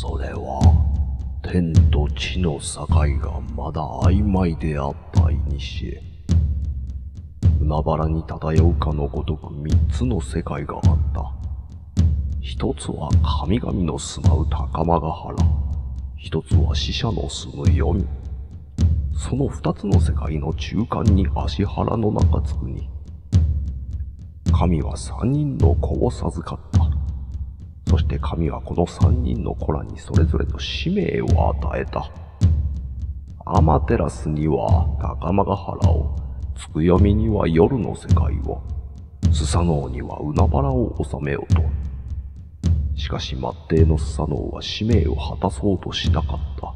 それは天と地の境がまだ曖昧であった古海原に漂うかのごとく三つの世界があった。一つは神々の住まう高間ヶ原、一つは死者の住む黄泉。その二つの世界の中間に芦原の中津国。神は三人の子を授かった。そして神はこの三人の子らにそれぞれの使命を与えた。アマテラスには高間ヶ原を、つくよみには夜の世界を、スサノオには海原を治めようと。しかし末弟のスサノオは使命を果たそうとしなかった。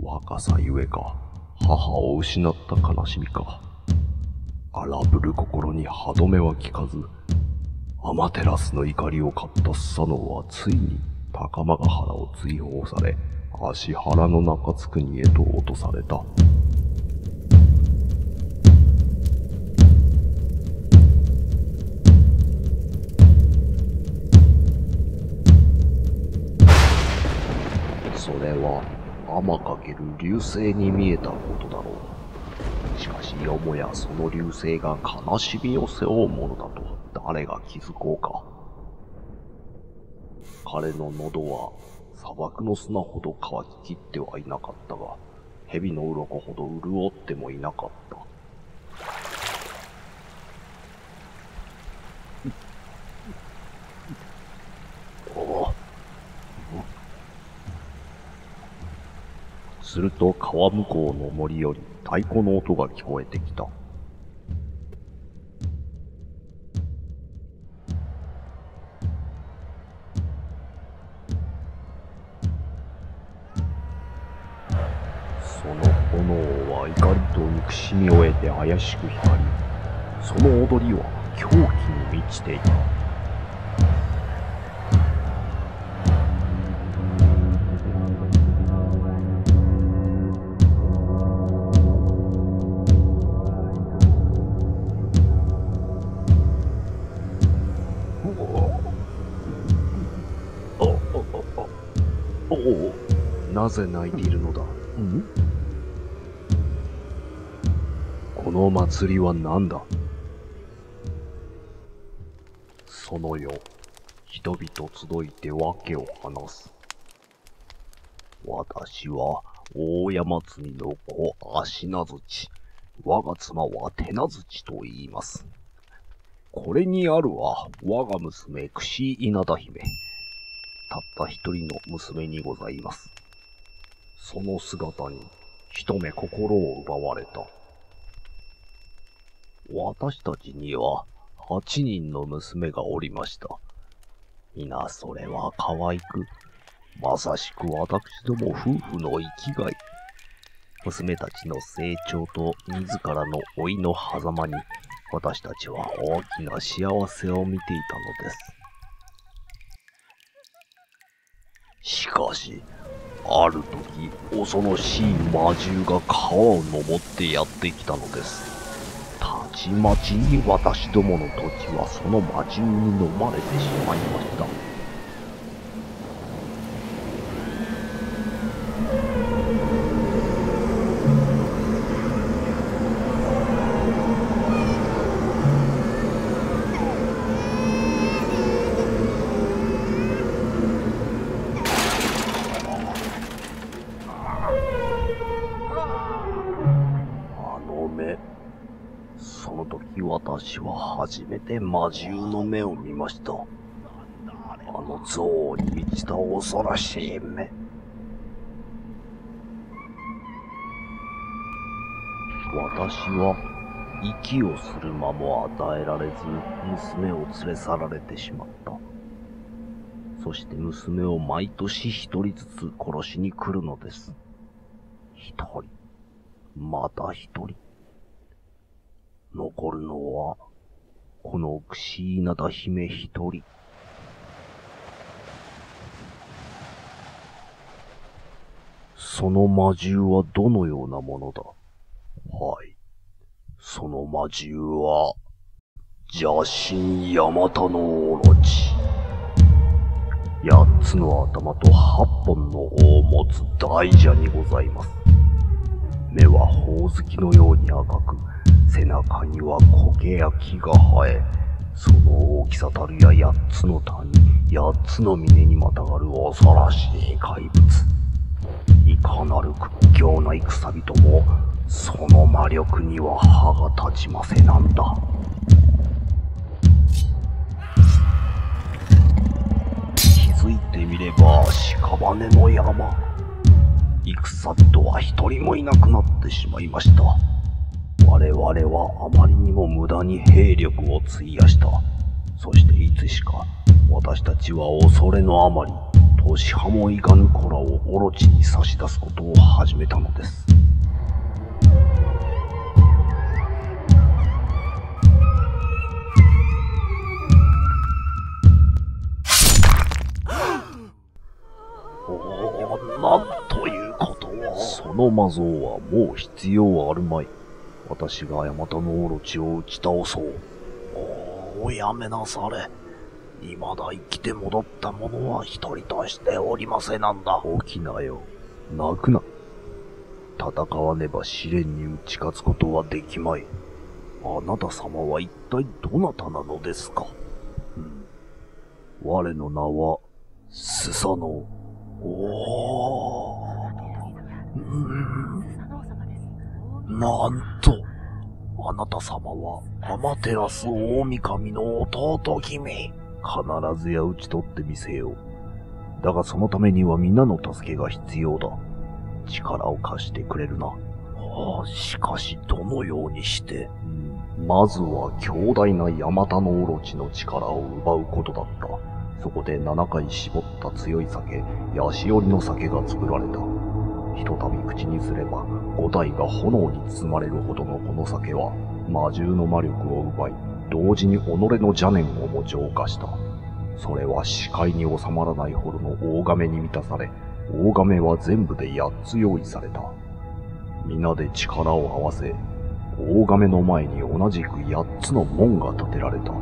若さゆえか、母を失った悲しみか、荒ぶる心に歯止めは効かず、アマテラスの怒りを買ったスサノオはついに高間ヶ原を追放され、芦原の中津国へと落とされた。それは天かける流星に見えたことだろう。しかしよもやその流星が悲しみを背負うものだと誰が気づこうか。彼の喉は砂漠の砂ほど乾ききってはいなかったが、蛇の鱗ほど潤ってもいなかった。すると川向こうの森より太鼓の音が聞こえてきた。その炎は怒りと憎しみを得て怪しく光り、その踊りは狂気に満ちていた。なぜ泣いているのだ。この祭りは何だ。その夜、人々集いて訳を話す。私は大山積の子芦名槌、我が妻は手名槌と言います。これにあるは我が娘櫛稲田姫、たった一人の娘にございます。その姿に一目心を奪われた。私たちには8人の娘がおりました。皆それは可愛く、まさしく私ども夫婦の生きがい。娘たちの成長と自らの老いの狭間に、私たちは大きな幸せを見ていたのです。しかし、ある時、恐ろしい魔獣が川を登ってやってきたのです。たちまちに私どもの土地はその魔獣に飲まれてしまいました。その時私は初めて魔獣の目を見ました。あの憎悪に満ちた恐ろしい目。私は息をする間も与えられず、娘を連れ去られてしまった。そして娘を毎年一人ずつ殺しに来るのです。一人、また一人。残るのは、この櫛稲田姫一人。その魔獣はどのようなものだ。はい。その魔獣は、邪神ヤマタノオロチ。8つの頭と8本の尾を持つ大蛇にございます。目はほおずきのように赤く、背中には苔や木が生え、その大きさたるや8つの谷、8つの峰にまたがる恐ろしい怪物。いかなる屈強な戦人も、その魔力には歯が立ちませなんだ。気づいてみれば屍の山。戦人は一人もいなくなってしまいました。我々はあまりにも無駄に兵力を費やした。そしていつしか私たちは恐れのあまり、年端もいかぬ子らをオロチに差し出すことを始めたのです。なんということを。その魔像はもう必要あるまい。私がヤマタノオロチを打ち倒そう。おやめなされ。未だ生きて戻った者は一人としておりませなんだ。起きなよ。泣くな。戦わねば試練に打ち勝つことはできまい。あなた様は一体どなたなのですか。我の名は、スサノオ。なんと、あなた様はアマテラス大神の弟君。必ずや討ち取ってみせよう。だがそのためには皆の助けが必要だ。力を貸してくれるな。しかしどのようにして。まずは強大なヤマタノオロチの力を奪うことだった。そこで7回絞った強い酒、ヤシオリの酒が作られた。ひとたび口にすれば、5体が炎に包まれるほどのこの酒は、魔獣の魔力を奪い、同時に己の邪念をも浄化した。それは視界に収まらないほどの大亀に満たされ、大亀は全部で8つ用意された。皆で力を合わせ、大亀の前に同じく8つの門が建てられた。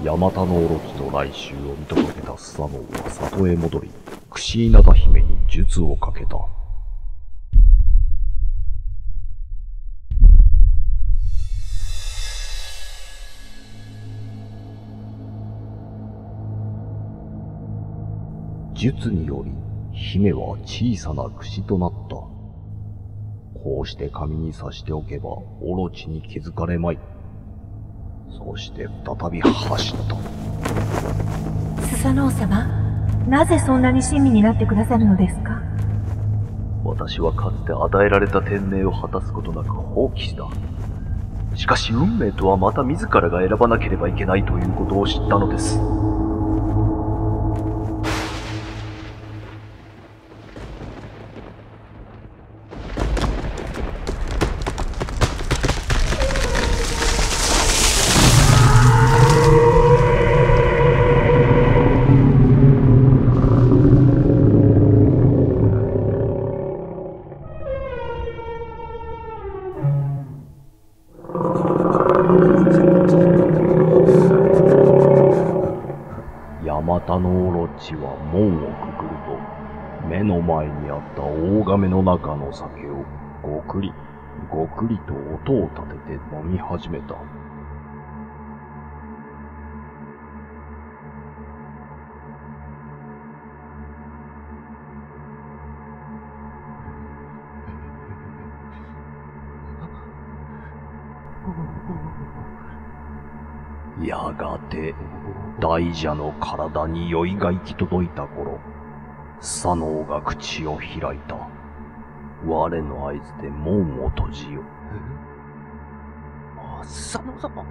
ヤマタノオロチと来襲を見届けたスサノオは里へ戻り、クシイナダ姫に術をかけた。術により、姫は小さな櫛となった。こうして紙に刺しておけば、オロチに気づかれまい。そして再び走った。スサノオ様、なぜそんなに親身になってくださるのですか。私はかつて与えられた天命を果たすことなく放棄した。しかし運命とはまた自らが選ばなければいけないということを知ったのです。くぐると、目の前にあった大亀の中の酒をごくり、ごくりと音を立てて飲み始めた。やがて、大蛇の体に酔いが行き届いた頃、スサノオが口を開いた。我の合図で門を閉じよ。スサノオ様。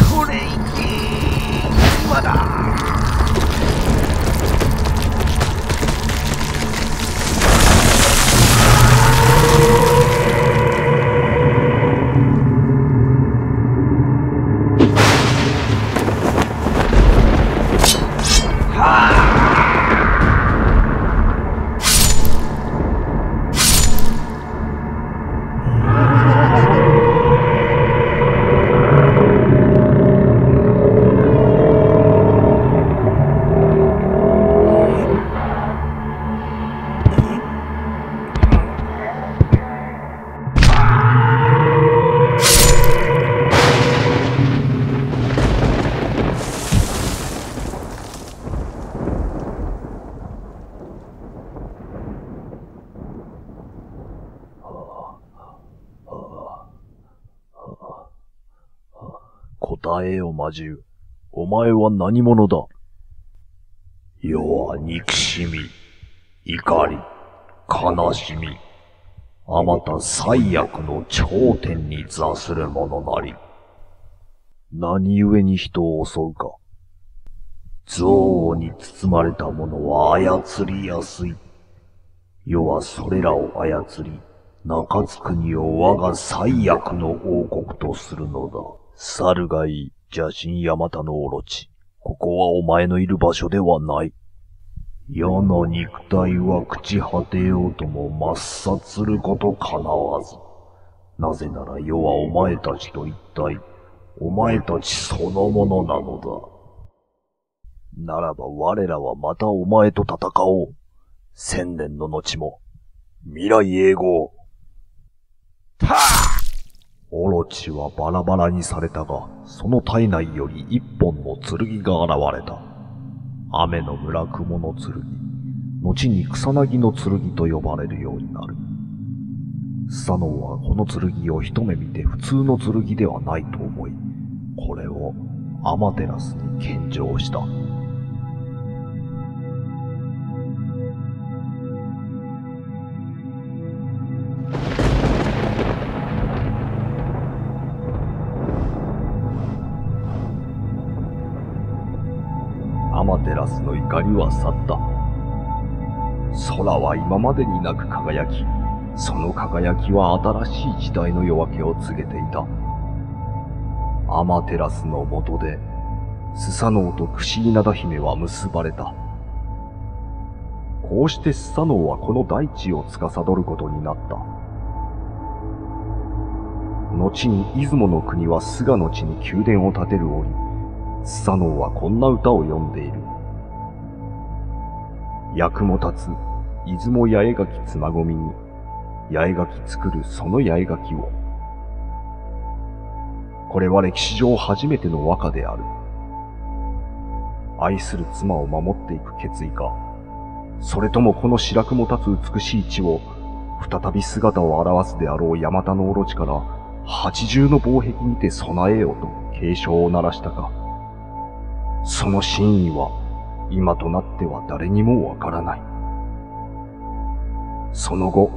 それいけー、今だ。答えよ魔獣。お前は何者だ？世は憎しみ、怒り、悲しみ、あまた最悪の頂点に座する者なり。何故に人を襲うか。憎悪に包まれた者は操りやすい。世はそれらを操り、中津国を我が最悪の王国とするのだ。猿がいい、邪神ヤマタノオロチ。ここはお前のいる場所ではない。世の肉体は朽ち果てようとも抹殺することかなわず。なぜなら世はお前たちと一体、お前たちそのものなのだ。ならば我らはまたお前と戦おう。千年の後も、未来永劫。たあ！オロチはバラバラにされたが、その体内より一本の剣が現れた。雨の村雲の剣、後に草薙の剣と呼ばれるようになる。スサノオはこの剣を一目見て普通の剣ではないと思い、これをアマテラスに献上した。アマテラスの怒りは去った。空は今までになく輝き、その輝きは新しい時代の夜明けを告げていた。アマテラスの下で、スサノオとクシイナダ姫は結ばれた。こうしてスサノオはこの大地を司ることになった。後に出雲の国は菅の地に宮殿を建てる折、スサノオはこんな歌を詠んでいる。役も立つ、出雲八重垣つまごみに、八重垣作るその八重垣を。これは歴史上初めての和歌である。愛する妻を守っていく決意か、それともこの白くも立つ美しい地を、再び姿を現すであろうヤマタノオロチから八重の防壁にて備えようと警鐘を鳴らしたか。その真意は今となっては誰にもわからない。その後、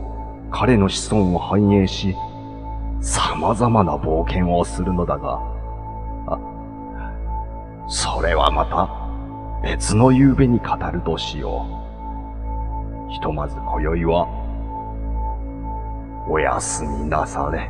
彼の子孫を繁栄し、様々な冒険をするのだが、それはまた別の夕べに語るとしよう。ひとまず今宵はおやすみなされ。